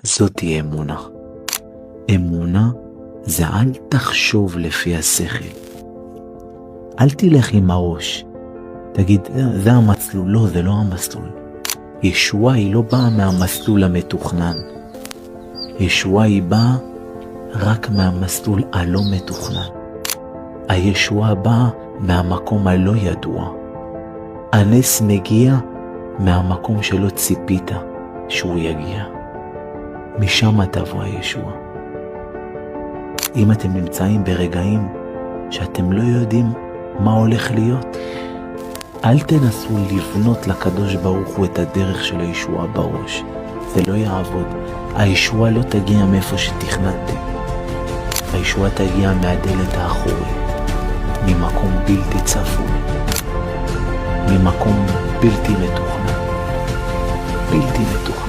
זאתי אמונה. אמונה זה אל תחשוב לפי השכל. אל תלך עם הראש. תגיד, זה המסלול. לא, זה לא המסלול. ישועה היא לא באה מהמסלול המתוכנן. ישועה היא באה רק מהמסלול הלא מתוכנן. הישועה באה מהמקום הלא ידוע. הנס מגיע מהמקום שלא ציפית שהוא יגיע. משם תבוא הישועה. אם אתם נמצאים ברגעים שאתם לא יודעים מה הולך להיות, אל תנסו לבנות לקדוש ברוך הוא את הדרך של הישועה בראש. זה לא יעבוד. הישועה לא תגיע מאיפה שתכננתם. הישועה תגיע מהדלת האחורית, ממקום בלתי צפוי, ממקום בלתי מתוכנן. בלתי מתוכנן.